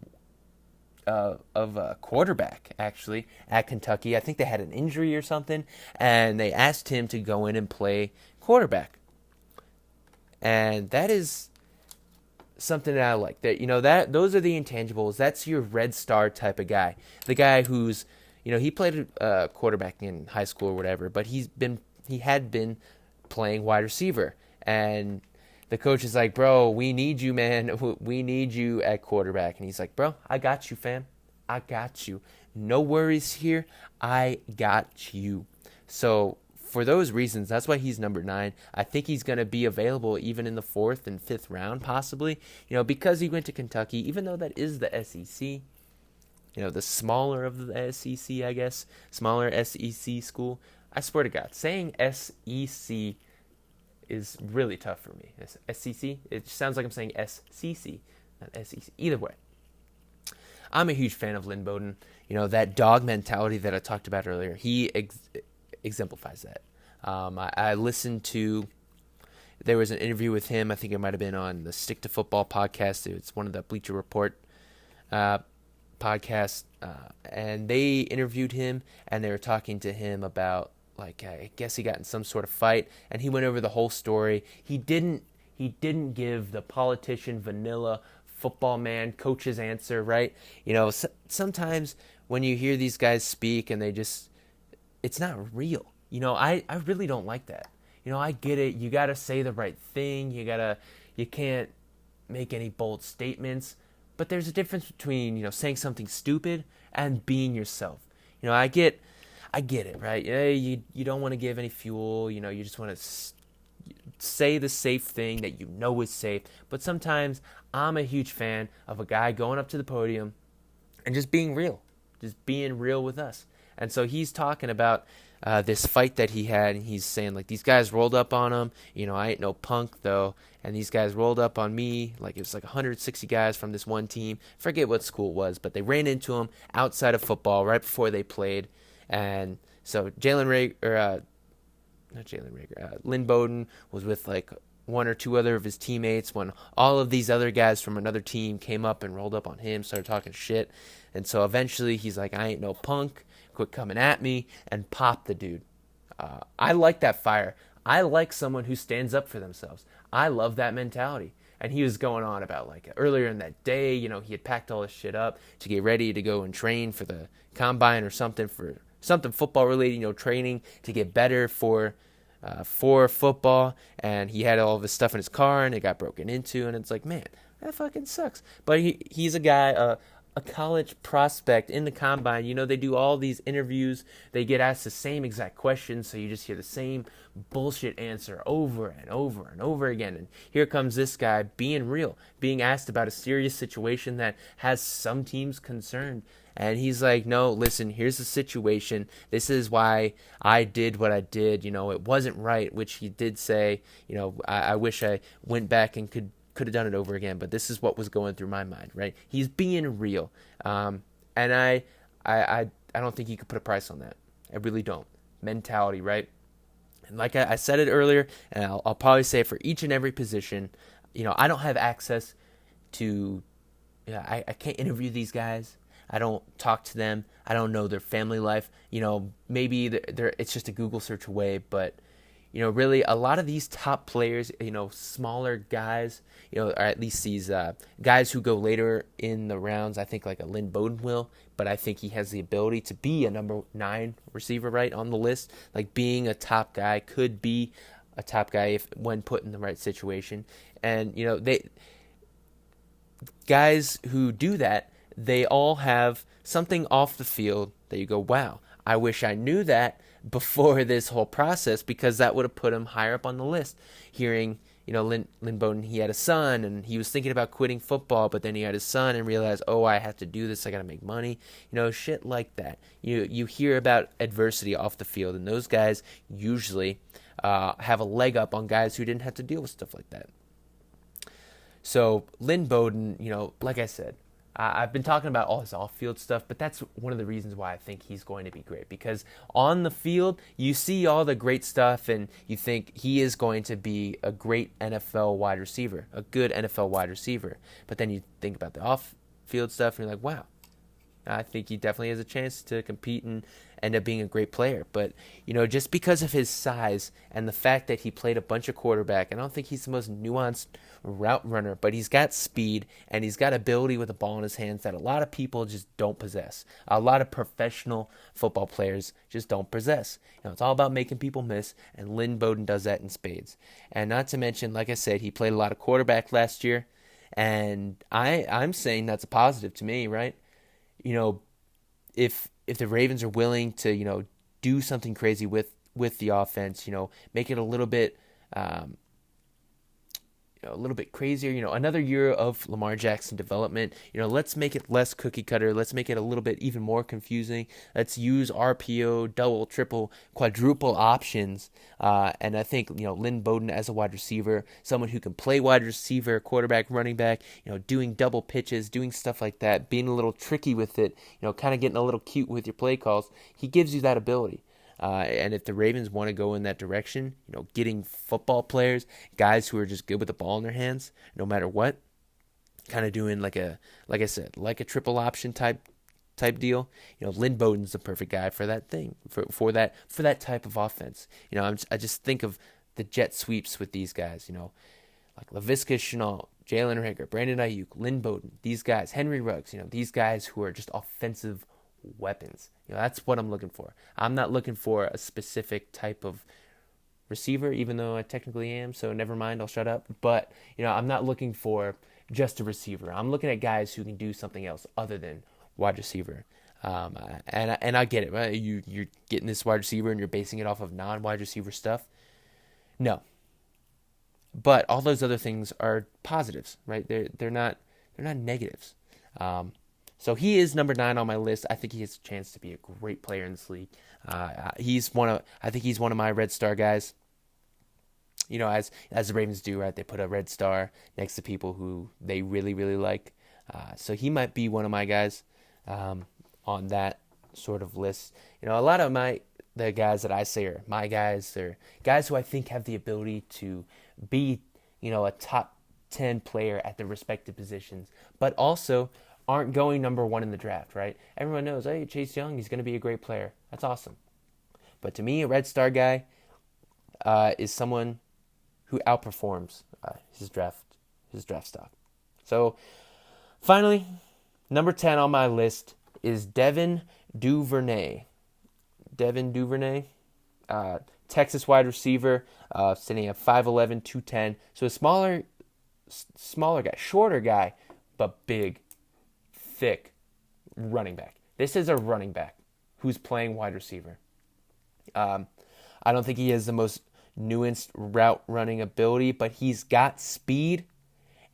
quarterback, actually, at Kentucky. I think they had an injury or something, and they asked him to go in and play quarterback. And that is something that I like. That those are the intangibles. That's your red star type of guy. The guy who's, he played quarterback in high school or whatever, but he had been playing wide receiver, and the coach is like, bro, we need you, man. We need you at quarterback. And he's like, bro, I got you, fam. I got you. No worries here. I got you. So for those reasons, that's why he's number 9. I think he's going to be available even in the 4th and 5th round, possibly. Because he went to Kentucky, even though that is the SEC, the smaller of the SEC, I guess, smaller SEC school. I swear to God, saying SEC is really tough for me. SEC, it sounds like I'm saying SCC, not SEC. Either way, I'm a huge fan of Lynn Bowden. That dog mentality that I talked about earlier, he exemplifies that. I listened to, there was an interview with him, I think it might have been on the Stick to Football podcast. It's one of the Bleacher Report podcasts, and they interviewed him, and they were talking to him about, I guess he got in some sort of fight, and he went over the whole story. He didn't give the politician, vanilla, football man, coach's answer, right? Sometimes when you hear these guys speak and it's not real. I really don't like that. I get it. You got to say the right thing. You can't make any bold statements, but there's a difference between, saying something stupid and being yourself. I get it, right? Yeah, you don't want to give any fuel. You just want to say the safe thing that is safe. But sometimes I'm a huge fan of a guy going up to the podium and just being real with us. And so he's talking about this fight that he had, and he's saying, these guys rolled up on him. I ain't no punk, though. And these guys rolled up on me. It was 160 guys from this one team. Forget what school it was, but they ran into him outside of football right before they played. And so Lynn Bowden was with one or two other of his teammates, when all of these other guys from another team came up and rolled up on him, started talking shit. And so eventually he's like, I ain't no punk, quit coming at me, and popped the dude. I like that fire. I like someone who stands up for themselves. I love that mentality. And he was going on about, like, earlier in that day, he had packed all his shit up to get ready to go and train for the combine or something, for something football related, training to get better for football. And he had all of his stuff in his car and it got broken into. And it's like, man, that fucking sucks. But he's a guy, a college prospect in the combine. They do all these interviews. They get asked the same exact questions, so you just hear the same bullshit answer over and over and over again. And here comes this guy being real, being asked about a serious situation that has some teams concerned. And he's like, no, listen, here's the situation. This is why I did what I did. It wasn't right, which he did say. I wish I went back and could have done it over again, but this is what was going through my mind, right? He's being real. And I don't think you could put a price on that. I really don't. Mentality, right? And like I said it earlier, and I'll probably say it for each and every position, I don't have access to, I can't interview these guys. I don't talk to them. I don't know their family life. Maybe it's just a Google search away, but really a lot of these top players, smaller guys, or at least these guys who go later in the rounds, I think like a Lynn Bowden will, but I think he has the ability to be a number 9 receiver, right, on the list. Like, being a top guy, could be a top guy if when put in the right situation. And, guys who do that, they all have something off the field that you go, wow, I wish I knew that before this whole process, because that would have put him higher up on the list. Hearing, Lynn Bowden, he had a son and he was thinking about quitting football, but then he had his son and realized, oh, I have to do this, I got to make money. Shit like that. You hear about adversity off the field, and those guys usually have a leg up on guys who didn't have to deal with stuff like that. So Lynn Bowden, like I said, I've been talking about all his off-field stuff, but that's one of the reasons why I think he's going to be great. Because on the field, you see all the great stuff, and you think he is going to be a great NFL wide receiver, a good NFL wide receiver. But then you think about the off-field stuff, and you're like, wow, I think he definitely has a chance to compete and end up being a great player. But, just because of his size and the fact that he played a bunch of quarterback, I don't think he's the most nuanced route runner, but he's got speed and he's got ability with the ball in his hands that a lot of people just don't possess. A lot of professional football players just don't possess. It's all about making people miss, and Lynn Bowden does that in spades. And not to mention, like I said, he played a lot of quarterback last year, and I'm saying that's a positive to me, right? If the Ravens are willing to, do something crazy with the offense, make it a little bit crazier, another year of Lamar Jackson development, let's make it less cookie cutter. Let's make it a little bit even more confusing. Let's use RPO, double, triple, quadruple options. And I think, Lynn Bowden as a wide receiver, someone who can play wide receiver, quarterback, running back, doing double pitches, doing stuff like that, being a little tricky with it, kind of getting a little cute with your play calls. He gives you that ability. And if the Ravens want to go in that direction, getting football players, guys who are just good with the ball in their hands, no matter what, kind of doing like a triple option type deal. Lynn Bowden's the perfect guy for that thing, for that type of offense. I just think of the jet sweeps with these guys. Like Laviska Shenault, Jalen Reagor, Brandon Ayuk, Lynn Bowden, these guys, Henry Ruggs. These guys who are just offensive weapons. That's what I'm looking for. I'm not looking for a specific type of receiver, even though I technically am, so never mind, I'll shut up. But, I'm not looking for just a receiver. I'm looking at guys who can do something else other than wide receiver. And I get it, right? You're getting this wide receiver and you're basing it off of non-wide receiver stuff. No. But all those other things are positives, right? They're not negatives. So he is number 9 on my list. I think he has a chance to be a great player in this league. I think he's one of my Red Star guys. As the Ravens do, right? They put a Red Star next to people who they really, really like. So he might be one of my guys on that sort of list. A lot of the guys that I say are my guys. They're guys who I think have the ability to be a top 10 player at their respective positions, but also aren't going number one in the draft, right? Everyone knows, hey, Chase Young, he's going to be a great player. That's awesome. But to me, a Red Star guy is someone who outperforms his draft stock. So finally, number 10 on my list is Devin Duvernay. Devin Duvernay, Texas wide receiver, sitting at 5'11", 210. So a smaller guy, shorter guy, but big, thick running back. This is a running back who's playing wide receiver. I don't think he has the most nuanced route running ability, but he's got speed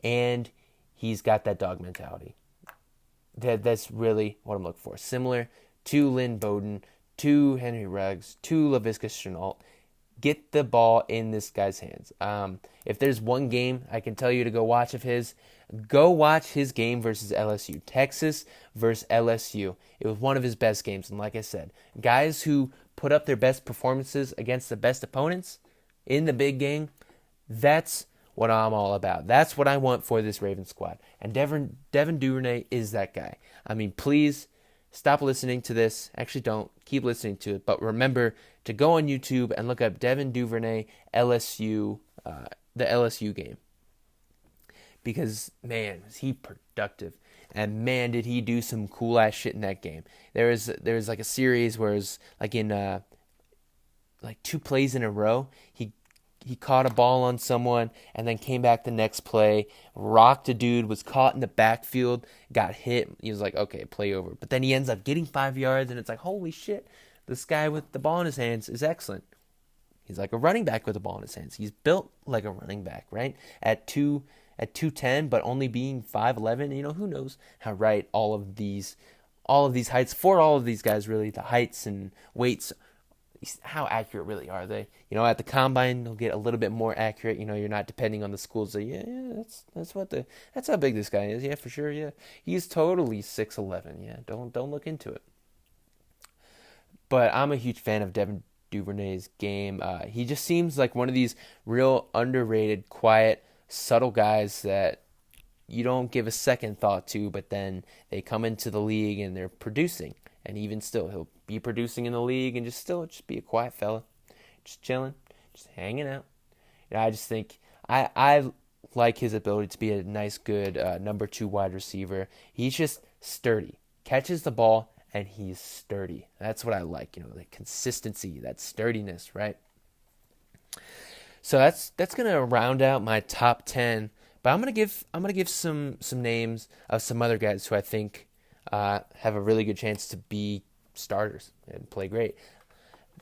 and he's got that dog mentality. That's really what I'm looking for. Similar to Lynn Bowden, to Henry Ruggs, to Laviska Shenault. Get the ball in this guy's hands. If there's one game I can tell you to go watch of his, go watch his game versus LSU. Texas versus LSU. It was one of his best games. And like I said, guys who put up their best performances against the best opponents in the big game, that's what I'm all about. That's what I want for this Ravens squad. And Devin Duvernay is that guy. I mean, please stop listening to this. Actually, don't. Keep listening to it. But remember to go on YouTube and look up Devin Duvernay LSU, the LSU game. Because, man, was he productive. And, man, did he do some cool-ass shit in that game. There was like a series where it was like in like 2 plays in a row. He caught a ball on someone and then came back the next play, rocked a dude, was caught in the backfield, got hit. He was like, okay, play over. But then he ends up getting 5 yards, and it's like, holy shit, this guy with the ball in his hands is excellent. He's like a running back with the ball in his hands. He's built like a running back, right? At 210, but only being 5'11", who knows how right all of these heights, for all of these guys really, the heights and weights, how accurate really are they? At the combine, they'll get a little bit more accurate. You're not depending on the schools. So that's how big this guy is. Yeah, for sure. Yeah, he's totally 6'11". Yeah, don't look into it. But I'm a huge fan of Devin Duvernay's game. He just seems like one of these real underrated, quiet, subtle guys that you don't give a second thought to, but then they come into the league and they're producing. And even still, he'll be producing in the league and just be a quiet fella. Just chilling, just hanging out. I just think I like his ability to be a nice, good number 2 wide receiver. He's just sturdy. Catches the ball, and he's sturdy. That's what I like, the consistency, that sturdiness, right? So that's gonna round out my top 10. But I'm gonna give some names of some other guys who I think have a really good chance to be starters and play great.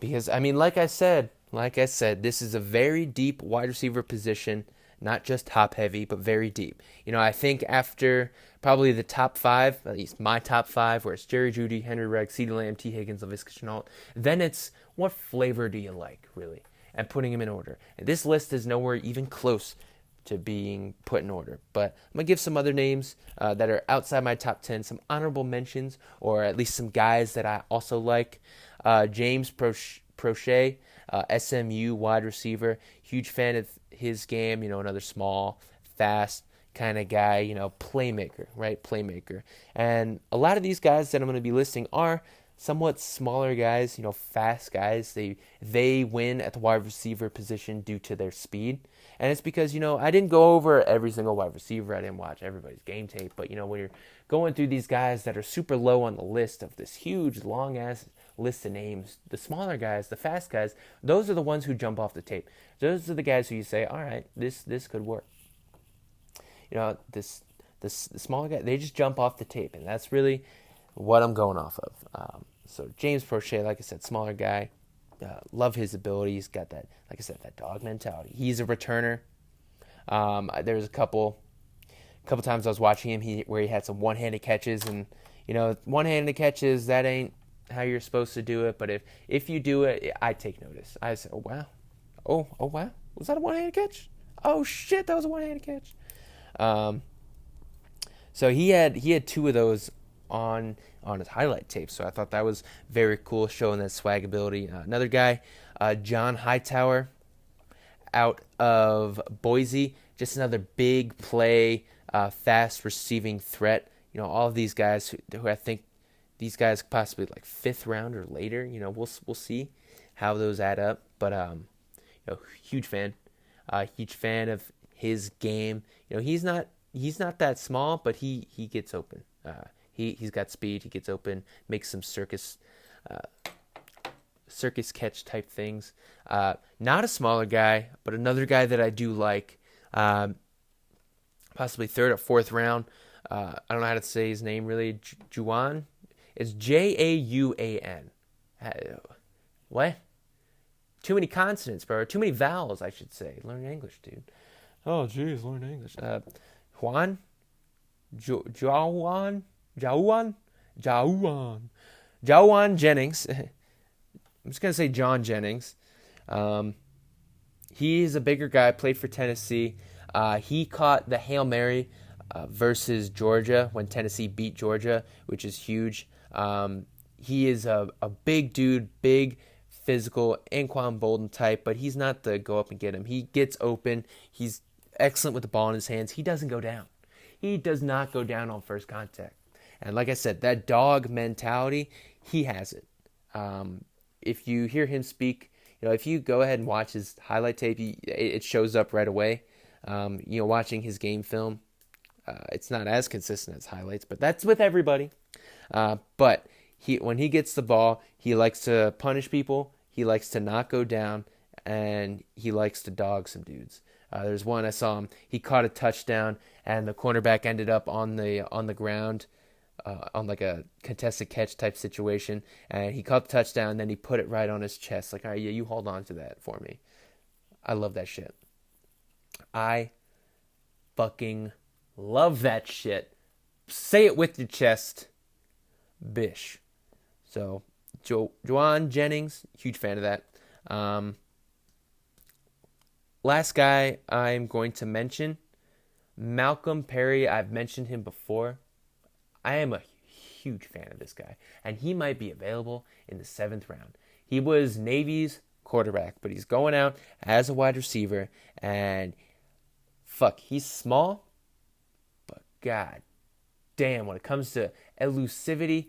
Because, like I said, this is a very deep wide receiver position, not just top heavy, but very deep. I think after probably the top 5, at least my top 5, where it's Jerry Jeudy, Henry Ruggs, CeeDee Lamb, T. Higgins, Laviska Shenault, then it's what flavor do you like, really, and putting them in order. And this list is nowhere even close to being put in order. But I'm going to give some other names that are outside my top 10, some honorable mentions, or at least some guys that I also like. James Proche, SMU wide receiver. Huge fan of his game. Another small, fast kind of guy, playmaker, right? Playmaker. And a lot of these guys that I'm going to be listing are somewhat smaller guys, fast guys. They win at the wide receiver position due to their speed. And it's because, I didn't go over every single wide receiver. I didn't watch everybody's game tape. But, when you're going through these guys that are super low on the list of this huge, long-ass list of names, the smaller guys, the fast guys, those are the ones who jump off the tape. Those are the guys who you say, all right, this could work. The smaller guy, they just jump off the tape. And that's really what I'm going off of. So James Proche, like I said, smaller guy. Love his ability. He's got that, like I said, that dog mentality. He's a returner. There's a couple times I was watching him where he had some one-handed catches, and one-handed catches, that ain't how you're supposed to do it. But if you do it, I take notice. I say, oh wow, oh wow, was that a one-handed catch? Oh shit, that was a one-handed catch. So he had 2 of those on his highlight tape, so I thought that was very cool, showing that swag ability. Another guy, John Hightower, out of Boise, just another big play, fast receiving threat. All of these guys who I think these guys possibly like fifth round or later. We'll see how those add up. But huge fan of his game. He's not that small, but he gets open. He's got speed. He gets open, makes some circus catch type things. Not a smaller guy, but another guy that I do like. Possibly third or fourth round. I don't know how to say his name really. Juan. It's Jauan. What? Too many consonants, bro. Too many vowels, I should say. Learn English, dude. Oh, jeez, learn English. Juan? Jauan? Jauan Jennings. I'm just going to say John Jennings. He's a bigger guy, played for Tennessee. He caught the Hail Mary versus Georgia when Tennessee beat Georgia, which is huge. He is a big dude, big, physical, Anquan Bolden type, but he's not the go up and get him. He gets open. He's excellent with the ball in his hands. He doesn't go down. He does not go down on first contact. And like I said, that dog mentality, he has it. If you hear him speak, if you go ahead and watch his highlight tape, it shows up right away. Watching his game film, it's not as consistent as highlights, but that's with everybody. But when he gets the ball, he likes to punish people. He likes to not go down, and he likes to dog some dudes. There's one I saw him. He caught a touchdown, and the cornerback ended up on the ground, on like a contested catch type situation, and he caught the touchdown. And then he put it right on his chest, like, all right, yeah, you hold on to that for me. I love that shit. I fucking love that shit. Say it with your chest. Bish. So, Juan Jennings, huge fan of that. Last guy I'm going to mention, Malcolm Perry. I've mentioned him before. I am a huge fan of this guy, and he might be available in the 7th round. He was Navy's quarterback, but he's going out as a wide receiver, and he's small, but god damn, when it comes to elusivity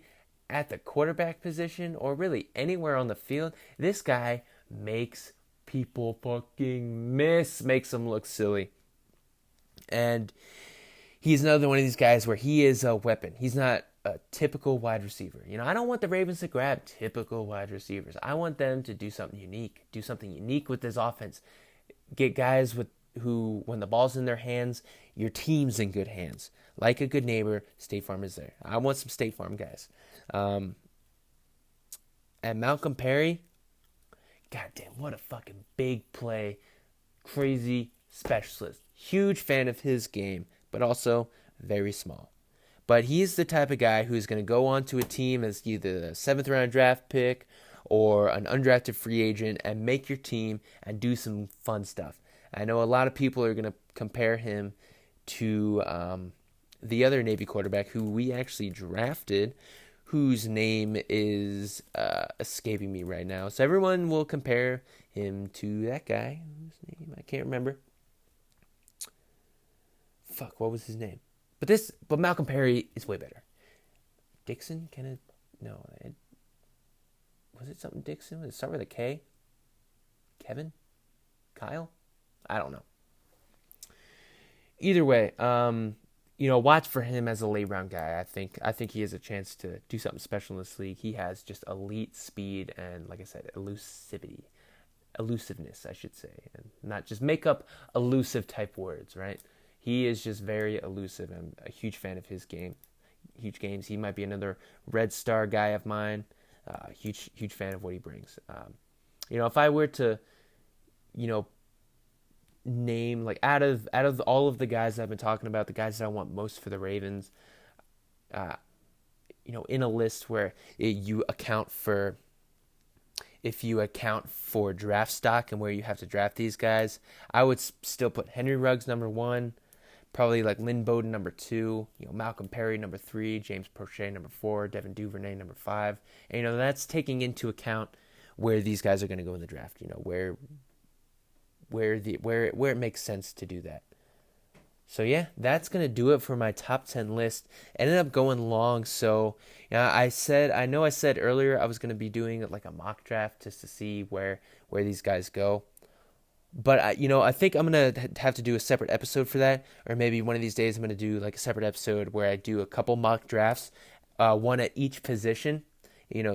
at the quarterback position, or really anywhere on the field, this guy makes people fucking miss, makes them look silly. And he's another one of these guys where he is a weapon. He's not a typical wide receiver. I don't want the Ravens to grab typical wide receivers. I want them to do something unique with this offense. Get guys who, when the ball's in their hands, your team's in good hands. Like a good neighbor, State Farm is there. I want some State Farm guys. And Malcolm Perry, goddamn, what a fucking big play. Crazy specialist. Huge fan of his game, but also very small. But he's the type of guy who's going to go onto a team as either the 7th round draft pick or an undrafted free agent and make your team and do some fun stuff. I know a lot of people are going to compare him to the other Navy quarterback who we actually drafted, whose name is escaping me right now. So everyone will compare him to that guy whose name I can't remember. What was his name? But Malcolm Perry is way better. Dixon? Was it something Dixon? Did it start with a K? Kevin? Kyle? I don't know. Either way, watch for him as a late round guy. I think he has a chance to do something special in this league. He has just elite speed and, like I said, elusiveness, I should say, and not just make up elusive type words, right? He is just very elusive. I'm a huge fan of his game. Huge games. He might be another Red Star guy of mine. Huge fan of what he brings. If I were to, name, like, out of all of the guys I've been talking about, the guys that I want most for the Ravens, in a list where if you account for draft stock and where you have to draft these guys, I would still put Henry Ruggs number 1, probably like Lynn Bowden number 2, Malcolm Perry number 3, James Prochet number 4, Devin Duvernay number 5. And that's taking into account where these guys are going to go in the draft. Where it makes sense to do that. So yeah, that's gonna do it for my top 10 list. It ended up going long, so yeah, I said earlier I was gonna be doing like a mock draft just to see where these guys go. But I think I'm gonna have to do a separate episode for that, or maybe one of these days I'm gonna do like a separate episode where I do a couple mock drafts, one at each position,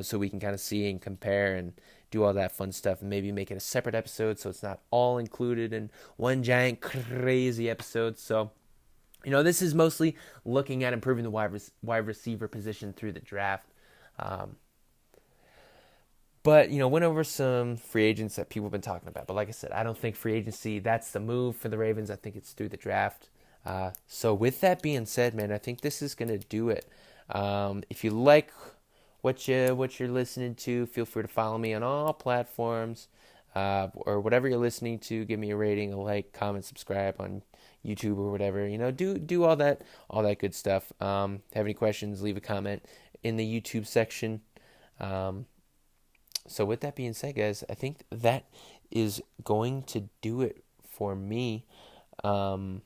so we can kind of see and compare and do all that fun stuff, and maybe make it a separate episode so it's not all included in one giant crazy episode. So this is mostly looking at improving the wide receiver position through the draft. Um, but went over some free agents that people have been talking about. But like I said, I don't think free agency that's the move for the Ravens. I think it's through the draft. So with that being said, man, I think this is gonna do it. If you like what you're listening to, feel free to follow me on all platforms, or whatever you're listening to. Give me a rating, a like, comment, subscribe on YouTube or whatever. Do all that good stuff. Have any questions? Leave a comment in the YouTube section. Um, so with that being said, guys, I think that is going to do it for me. Um,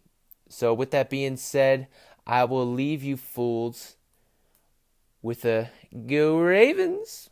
so with that being said, I will leave you fools with a go Ravens.